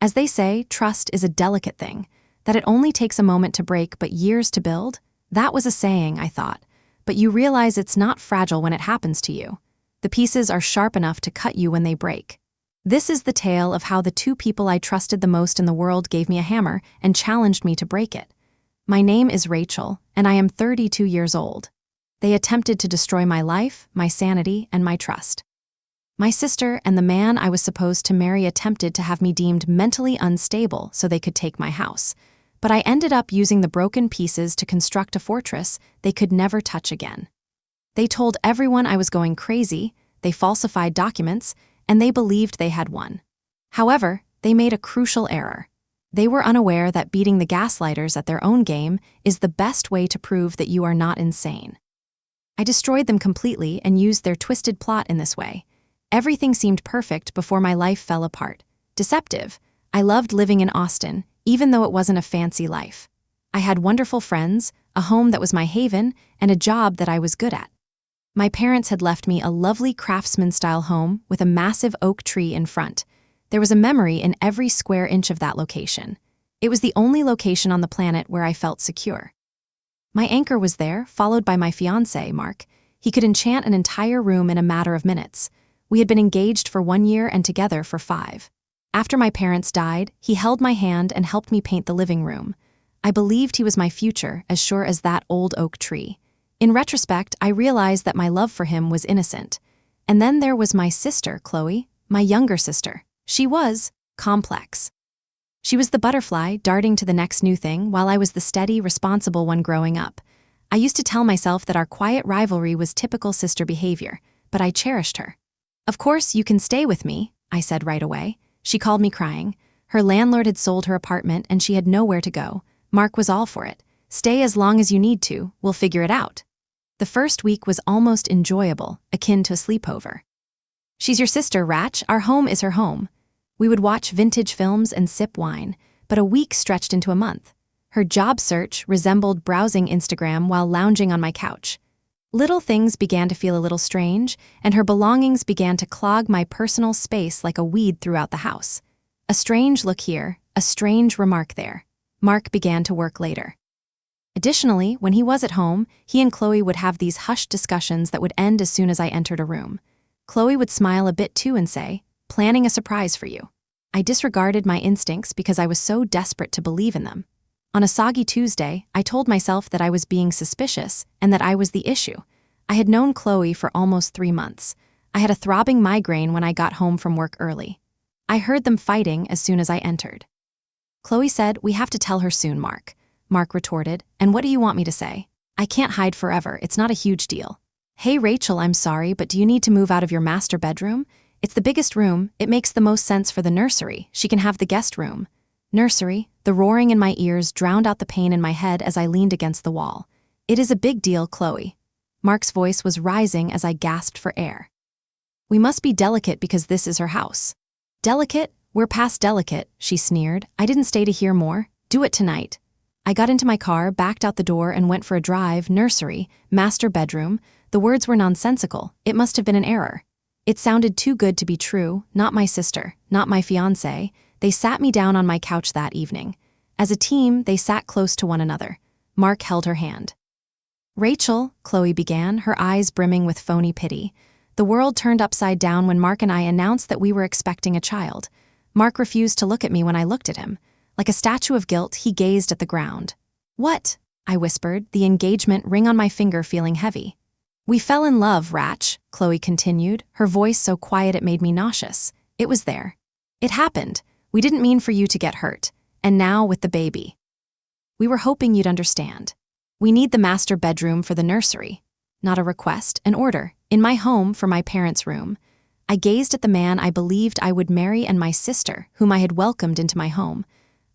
As they say, trust is a delicate thing, that it only takes a moment to break but years to build. That was a saying, I thought, but you realize it's not fragile when it happens to you. The pieces are sharp enough to cut you when they break. This is the tale of how the two people I trusted the most in the world gave me a hammer and challenged me to break it. My name is Rachel, and I am 32 years old. They attempted to destroy my life, my sanity, and my trust. My sister and the man I was supposed to marry attempted to have me deemed mentally unstable so they could take my house, but I ended up using the broken pieces to construct a fortress they could never touch again. They told everyone I was going crazy, they falsified documents, and they believed they had won. However, they made a crucial error. They were unaware that beating the gaslighters at their own game is the best way to prove that you are not insane. I destroyed them completely and used their twisted plot in this way. Everything seemed perfect before my life fell apart. Deceptive. I loved living in Austin, even though it wasn't a fancy life. I had wonderful friends, a home that was my haven, and a job that I was good at. My parents had left me a lovely craftsman-style home with a massive oak tree in front. There was a memory in every square inch of that location. It was the only location on the planet where I felt secure. My anchor was there, followed by my fiancé, Mark. He could enchant an entire room in a matter of minutes. We had been engaged for 1 year and together for 5. After my parents died, he held my hand and helped me paint the living room. I believed he was my future, as sure as that old oak tree. In retrospect, I realized that my love for him was innocent. And then there was my sister, Chloe, my younger sister. She was complex. She was the butterfly darting to the next new thing while I was the steady, responsible one growing up. I used to tell myself that our quiet rivalry was typical sister behavior, but I cherished her. "Of course, you can stay with me," I said right away. She called me crying. Her landlord had sold her apartment and she had nowhere to go. Mark was all for it. "Stay as long as you need to, we'll figure it out." The first week was almost enjoyable, akin to a sleepover. "She's your sister, Ratch. Our home is her home." We would watch vintage films and sip wine, but a week stretched into a month. Her job search resembled browsing Instagram while lounging on my couch. Little things began to feel a little strange, and her belongings began to clog my personal space like a weed throughout the house. A strange look here, a strange remark there. Mark began to work later. Additionally, when he was at home, he and Chloe would have these hushed discussions that would end as soon as I entered a room. Chloe would smile a bit too and say, "Planning a surprise for you." I disregarded my instincts because I was so desperate to believe in them. On a soggy Tuesday, I told myself that I was being suspicious and that I was the issue. I had known Chloe for almost 3 months. I had a throbbing migraine when I got home from work early. I heard them fighting as soon as I entered. Chloe said, "We have to tell her soon, Mark." Mark retorted, "And what do you want me to say? I can't hide forever, it's not a huge deal." "Hey Rachel, I'm sorry, but do you need to move out of your master bedroom? It's the biggest room, it makes the most sense for the nursery. She can have the guest room." Nursery, the roaring in my ears drowned out the pain in my head as I leaned against the wall. "It is a big deal, Chloe." Mark's voice was rising as I gasped for air. "We must be delicate because this is her house." "Delicate? We're past delicate," she sneered. I didn't stay to hear more. "Do it tonight." I got into my car, backed out the door, and went for a drive. Nursery, master bedroom. The words were nonsensical. It must have been an error. It sounded too good to be true. Not my sister, not my fiancé. They sat me down on my couch that evening. As a team, they sat close to one another. Mark held her hand. "Rachel," Chloe began, her eyes brimming with phony pity. The world turned upside down when Mark and I announced that we were expecting a child. Mark refused to look at me when I looked at him. Like a statue of guilt, he gazed at the ground. "What?" I whispered, the engagement ring on my finger feeling heavy. "We fell in love, Ratch," Chloe continued, her voice so quiet it made me nauseous. "It was there. It happened. We didn't mean for you to get hurt. And now with the baby. We were hoping you'd understand. We need the master bedroom for the nursery. Not a request, an order. In my home for my parents' room." I gazed at the man I believed I would marry and my sister, whom I had welcomed into my home.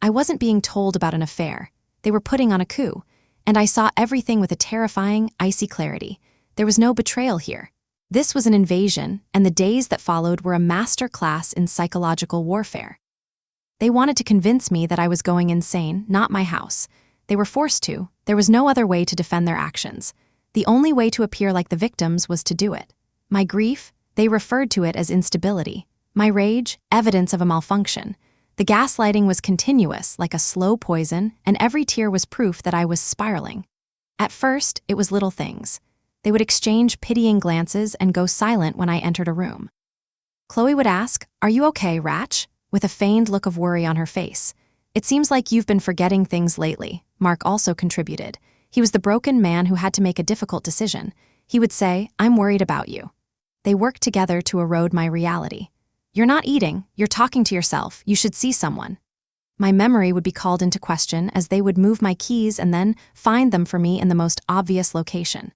I wasn't being told about an affair. They were putting on a coup. And I saw everything with a terrifying, icy clarity. There was no betrayal here. This was an invasion, and the days that followed were a master class in psychological warfare. They wanted to convince me that I was going insane, not my house. They were forced to. There was no other way to defend their actions. The only way to appear like the victims was to do it. My grief, they referred to it as instability. My rage, evidence of a malfunction. The gaslighting was continuous, like a slow poison, and every tear was proof that I was spiraling. At first, it was little things. They would exchange pitying glances and go silent when I entered a room. Chloe would ask, "Are you okay, Ratch?" with a feigned look of worry on her face. "It seems like you've been forgetting things lately," Mark also contributed. He was the broken man who had to make a difficult decision. He would say, "I'm worried about you." They worked together to erode my reality. "You're not eating, you're talking to yourself, you should see someone." My memory would be called into question as they would move my keys and then find them for me in the most obvious location.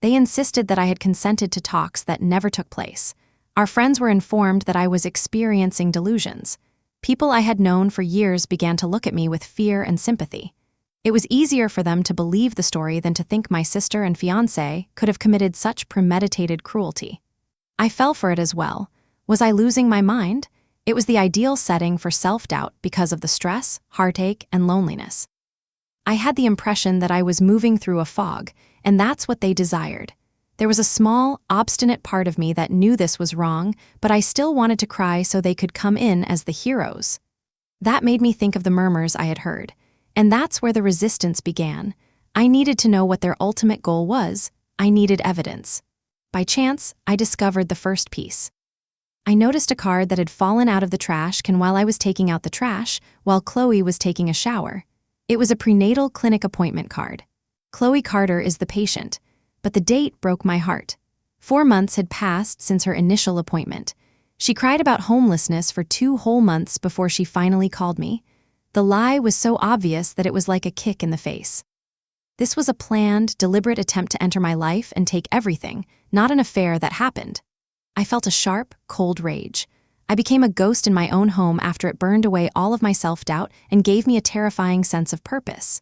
They insisted that I had consented to talks that never took place. Our friends were informed that I was experiencing delusions. People I had known for years began to look at me with fear and sympathy. It was easier for them to believe the story than to think my sister and fiancé could have committed such premeditated cruelty. I fell for it as well. Was I losing my mind? It was the ideal setting for self-doubt because of the stress, heartache, and loneliness. I had the impression that I was moving through a fog, and that's what they desired. There was a small, obstinate part of me that knew this was wrong, but I still wanted to cry so they could come in as the heroes. That made me think of the murmurs I had heard, and that's where the resistance began. I needed to know what their ultimate goal was. I needed evidence. By chance, I discovered the first piece. I noticed a card that had fallen out of the trash can while I was taking out the trash, while Chloe was taking a shower. It was a prenatal clinic appointment card. Chloe Carter is the patient, but the date broke my heart. 4 months had passed since her initial appointment. She cried about homelessness for 2 whole months before she finally called me. The lie was so obvious that it was like a kick in the face. This was a planned, deliberate attempt to enter my life and take everything, not an affair that happened. I felt a sharp, cold rage. I became a ghost in my own home after it burned away all of my self-doubt and gave me a terrifying sense of purpose.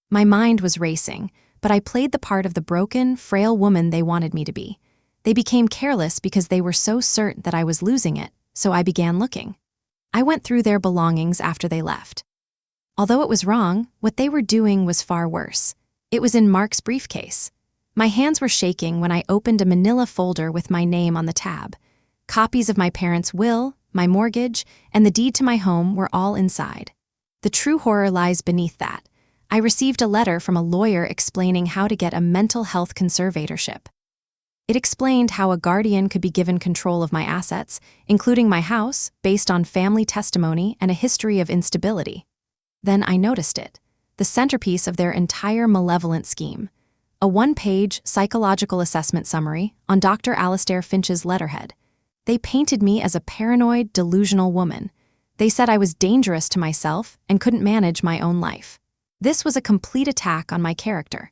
My mind was racing, but I played the part of the broken, frail woman they wanted me to be. They became careless because they were so certain that I was losing it, so I began looking. I went through their belongings after they left. Although it was wrong, what they were doing was far worse. It was in Mark's briefcase. My hands were shaking when I opened a manila folder with my name on the tab. Copies of my parents' will, my mortgage, and the deed to my home were all inside. The true horror lies beneath that. I received a letter from a lawyer explaining how to get a mental health conservatorship. It explained how a guardian could be given control of my assets, including my house, based on family testimony and a history of instability. Then I noticed it, the centerpiece of their entire malevolent scheme. A 1-page psychological assessment summary on Dr. Alastair Finch's letterhead. They painted me as a paranoid, delusional woman. They said I was dangerous to myself and couldn't manage my own life. This was a complete attack on my character.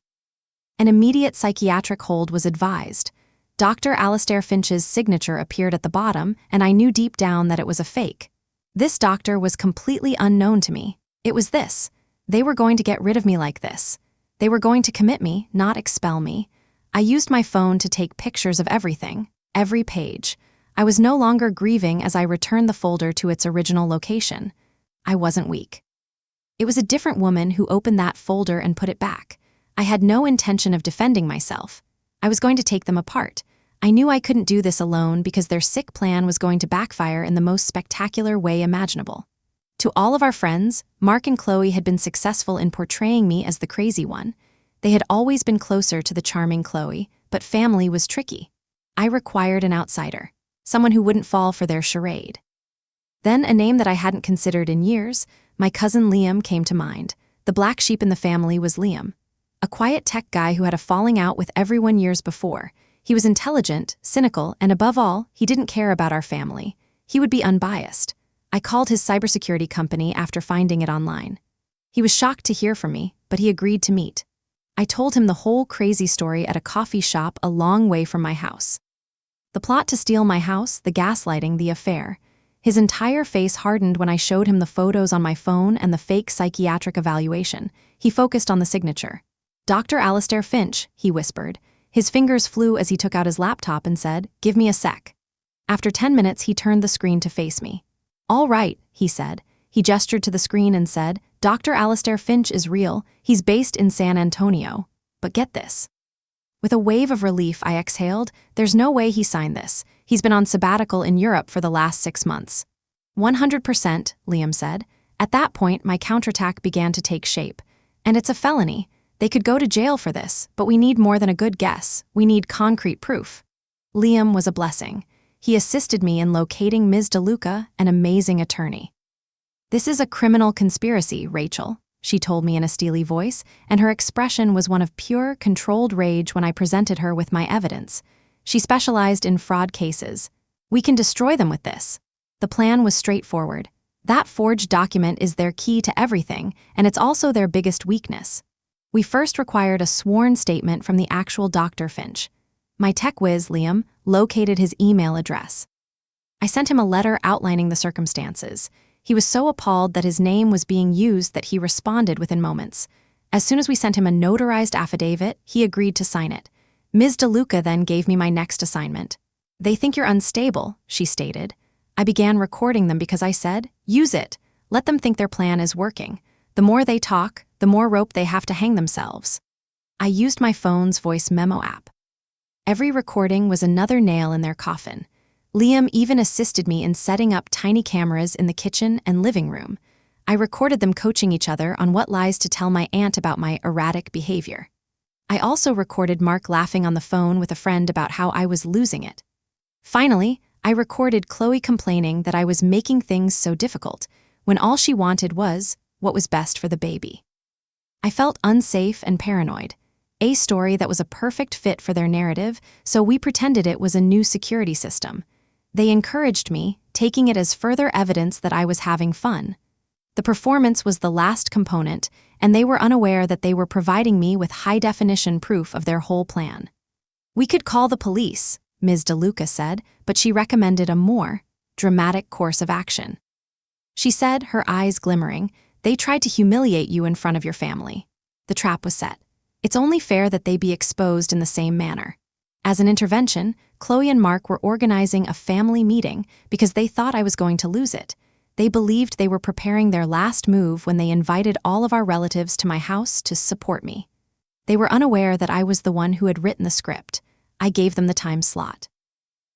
An immediate psychiatric hold was advised. Dr. Alastair Finch's signature appeared at the bottom, and I knew deep down that it was a fake. This doctor was completely unknown to me. It was this. They were going to get rid of me like this. They were going to commit me, not expel me. I used my phone to take pictures of everything, every page. I was no longer grieving as I returned the folder to its original location. I wasn't weak. It was a different woman who opened that folder and put it back. I had no intention of defending myself. I was going to take them apart. I knew I couldn't do this alone because their sick plan was going to backfire in the most spectacular way imaginable. To all of our friends, Mark and Chloe had been successful in portraying me as the crazy one. They had always been closer to the charming Chloe, but family was tricky. I required an outsider, someone who wouldn't fall for their charade. Then a name that I hadn't considered in years, my cousin Liam, came to mind. The black sheep in the family was Liam, a quiet tech guy who had a falling out with everyone years before. He was intelligent, cynical, and above all, he didn't care about our family. He would be unbiased. I called his cybersecurity company after finding it online. He was shocked to hear from me, but he agreed to meet. I told him the whole crazy story at a coffee shop a long way from my house. The plot to steal my house, the gaslighting, the affair. His entire face hardened when I showed him the photos on my phone and the fake psychiatric evaluation. He focused on the signature. "Dr. Alastair Finch," he whispered. His fingers flew as he took out his laptop and said, "Give me a sec." After 10 minutes, he turned the screen to face me. "All right," he said. He gestured to the screen and said, "Dr. Alastair Finch is real. He's based in San Antonio. But get this." With a wave of relief, I exhaled. There's no way he signed this. He's been on sabbatical in Europe for the last 6 months. 100%, Liam said. At that point, my counterattack began to take shape. And it's a felony. They could go to jail for this, but we need more than a good guess. We need concrete proof. Liam was a blessing. He assisted me in locating Ms. DeLuca, an amazing attorney. This is a criminal conspiracy, Rachel, she told me in a steely voice, and her expression was one of pure, controlled rage when I presented her with my evidence. She specialized in fraud cases. We can destroy them with this. The plan was straightforward. That forged document is their key to everything, and it's also their biggest weakness. We first required a sworn statement from the actual Dr. Finch. My tech whiz, Liam, located his email address. I sent him a letter outlining the circumstances. He was so appalled that his name was being used that he responded within moments. As soon as we sent him a notarized affidavit, he agreed to sign it. Ms. DeLuca then gave me my next assignment. They think you're unstable, she stated. I began recording them because I said, use it. Let them think their plan is working. The more they talk, the more rope they have to hang themselves. I used my phone's voice memo app. Every recording was another nail in their coffin. Liam even assisted me in setting up tiny cameras in the kitchen and living room. I recorded them coaching each other on what lies to tell my aunt about my erratic behavior. I also recorded Mark laughing on the phone with a friend about how I was losing it. Finally, I recorded Chloe complaining that I was making things so difficult, when all she wanted was what was best for the baby. I felt unsafe and paranoid. A story that was a perfect fit for their narrative, so we pretended it was a new security system. They encouraged me, taking it as further evidence that I was having fun. The performance was the last component, and they were unaware that they were providing me with high-definition proof of their whole plan. We could call the police, Ms. DeLuca said, but she recommended a more dramatic course of action. She said, her eyes glimmering, they tried to humiliate you in front of your family. The trap was set. It's only fair that they be exposed in the same manner. As an intervention, Chloe and Mark were organizing a family meeting because they thought I was going to lose it. They believed they were preparing their last move when they invited all of our relatives to my house to support me. They were unaware that I was the one who had written the script. I gave them the time slot.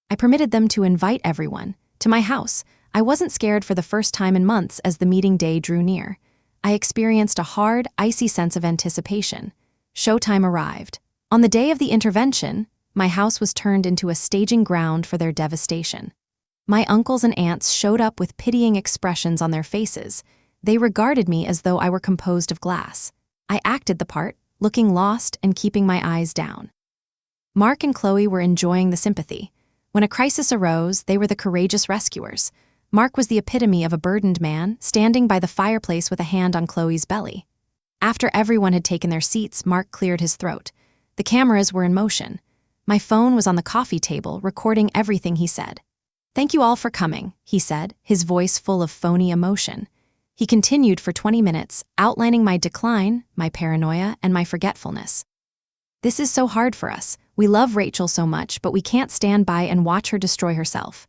I permitted them to invite everyone to my house. I wasn't scared for the first time in months as the meeting day drew near. I experienced a hard, icy sense of anticipation. Showtime arrived. On the day of the intervention, my house was turned into a staging ground for their devastation. My uncles and aunts showed up with pitying expressions on their faces. They regarded me as though I were composed of glass. I acted the part, looking lost and keeping my eyes down. Mark and Chloe were enjoying the sympathy. When a crisis arose, they were the courageous rescuers. Mark was the epitome of a burdened man, standing by the fireplace with a hand on Chloe's belly. After everyone had taken their seats, Mark cleared his throat. The cameras were in motion. My phone was on the coffee table, recording everything he said. "Thank you all for coming," he said, his voice full of phony emotion. He continued for 20 minutes, outlining my decline, my paranoia, and my forgetfulness. "This is so hard for us. We love Rachel so much, but we can't stand by and watch her destroy herself."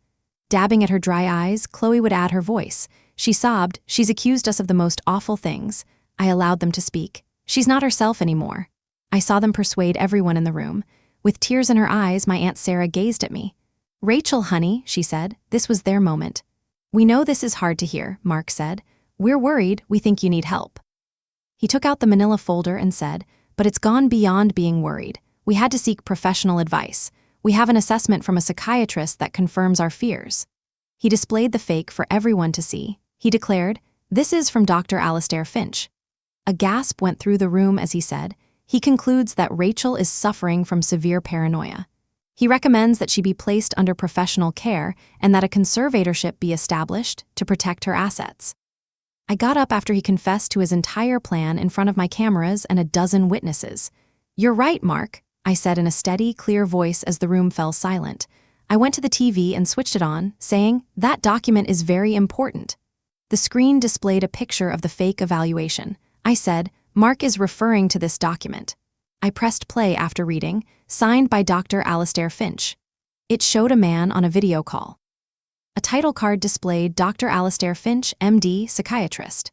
Dabbing at her dry eyes, Chloe would add her voice. She sobbed, "She's accused us of the most awful things." I allowed them to speak. "She's not herself anymore." I saw them persuade everyone in the room. With tears in her eyes, my Aunt Sarah gazed at me. "Rachel, honey," she said, "this was their moment." "We know this is hard to hear," Mark said. "We're worried. We think you need help." He took out the manila folder and said, "But it's gone beyond being worried. We had to seek professional advice. We have an assessment from a psychiatrist that confirms our fears." He displayed the fake for everyone to see. He declared, "This is from Dr. Alastair Finch." A gasp went through the room as he said, "He concludes that Rachel is suffering from severe paranoia. He recommends that she be placed under professional care and that a conservatorship be established to protect her assets." I got up after he confessed to his entire plan in front of my cameras and a dozen witnesses. "You're right, Mark," I said in a steady, clear voice as the room fell silent. I went to the TV and switched it on, saying, "That document is very important." The screen displayed a picture of the fake evaluation. I said, "Mark is referring to this document." I pressed play after reading, signed by Dr. Alastair Finch. It showed a man on a video call. A title card displayed Dr. Alastair Finch, MD, psychiatrist.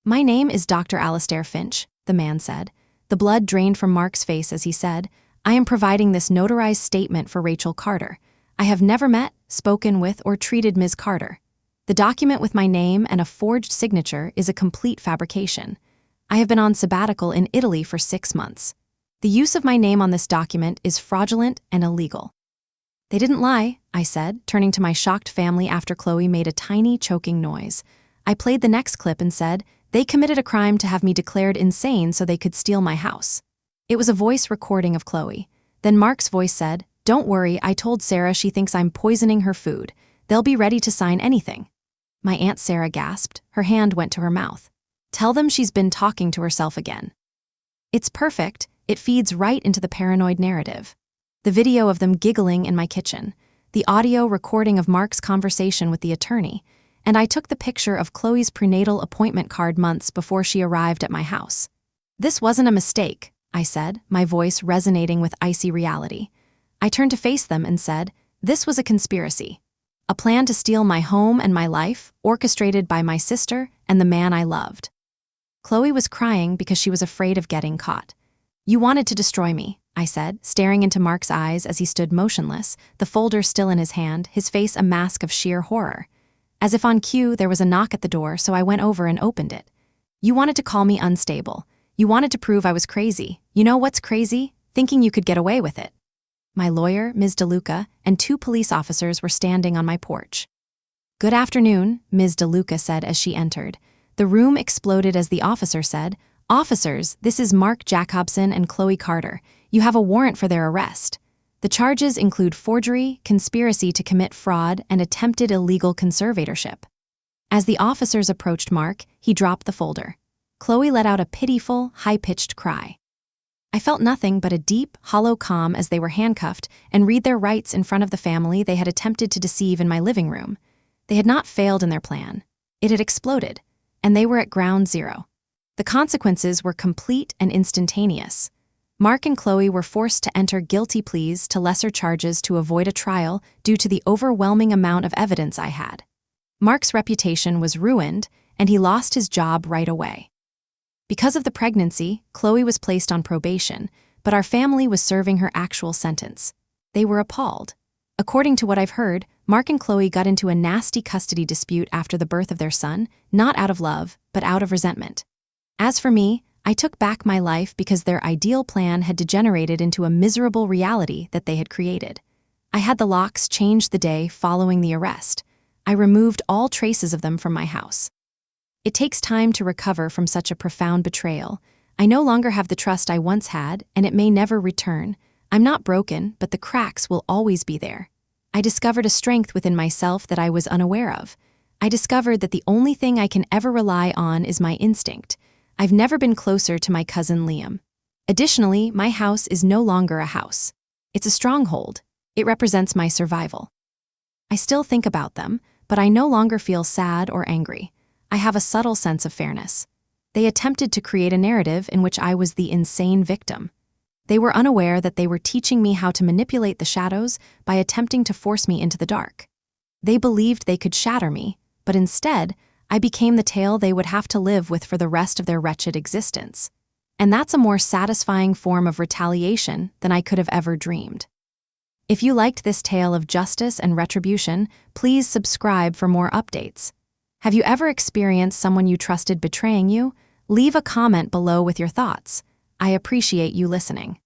"My name is Dr. Alastair Finch," the man said. The blood drained from Mark's face as he said, "I am providing this notarized statement for Rachel Carter. I have never met, spoken with, or treated Ms. Carter." The document with my name and a forged signature is a complete fabrication. I have been on sabbatical in Italy for 6 months. The use of my name on this document is fraudulent and illegal. They didn't lie, I said, turning to my shocked family after Chloe made a tiny, choking noise. I played the next clip and said, they committed a crime to have me declared insane so they could steal my house. It was a voice recording of Chloe. Then Mark's voice said, don't worry, I told Sarah she thinks I'm poisoning her food. They'll be ready to sign anything. My Aunt Sarah gasped. Her hand went to her mouth. Tell them she's been talking to herself again. It's perfect. It feeds right into the paranoid narrative. The video of them giggling in my kitchen, the audio recording of Mark's conversation with the attorney, and I took the picture of Chloe's prenatal appointment card months before she arrived at my house. This wasn't a mistake, I said, my voice resonating with icy reality. I turned to face them and said, this was a conspiracy. A plan to steal my home and my life, orchestrated by my sister and the man I loved. Chloe was crying because she was afraid of getting caught. You wanted to destroy me, I said, staring into Mark's eyes as he stood motionless, the folder still in his hand, his face a mask of sheer horror. As if on cue, there was a knock at the door, so I went over and opened it. You wanted to call me unstable. You wanted to prove I was crazy. You know what's crazy? Thinking you could get away with it. My lawyer, Ms. DeLuca, and 2 police officers were standing on my porch. Good afternoon, Ms. DeLuca said as she entered. The room exploded as the officer said, Officers, this is Mark Jacobson and Chloe Carter. You have a warrant for their arrest. The charges include forgery, conspiracy to commit fraud, and attempted illegal conservatorship. As the officers approached Mark, he dropped the folder. Chloe let out a pitiful, high-pitched cry. I felt nothing but a deep, hollow calm as they were handcuffed and read their rights in front of the family they had attempted to deceive in my living room. They had not failed in their plan. It had exploded, and they were at ground zero. The consequences were complete and instantaneous. Mark and Chloe were forced to enter guilty pleas to lesser charges to avoid a trial due to the overwhelming amount of evidence I had. Mark's reputation was ruined, and he lost his job right away. Because of the pregnancy, Chloe was placed on probation, but our family was serving her actual sentence. They were appalled. According to what I've heard, Mark and Chloe got into a nasty custody dispute after the birth of their son, not out of love, but out of resentment. As for me, I took back my life because their ideal plan had degenerated into a miserable reality that they had created. I had the locks changed the day following the arrest. I removed all traces of them from my house. It takes time to recover from such a profound betrayal. I no longer have the trust I once had, and it may never return. I'm not broken, but the cracks will always be there. I discovered a strength within myself that I was unaware of. I discovered that the only thing I can ever rely on is my instinct. I've never been closer to my cousin Liam. Additionally, my house is no longer a house. It's a stronghold. It represents my survival. I still think about them, but I no longer feel sad or angry. I have a subtle sense of fairness. They attempted to create a narrative in which I was the insane victim. They were unaware that they were teaching me how to manipulate the shadows by attempting to force me into the dark. They believed they could shatter me, but instead, I became the tale they would have to live with for the rest of their wretched existence. And that's a more satisfying form of retaliation than I could have ever dreamed. If you liked this tale of justice and retribution, please subscribe for more updates. Have you ever experienced someone you trusted betraying you? Leave a comment below with your thoughts. I appreciate you listening.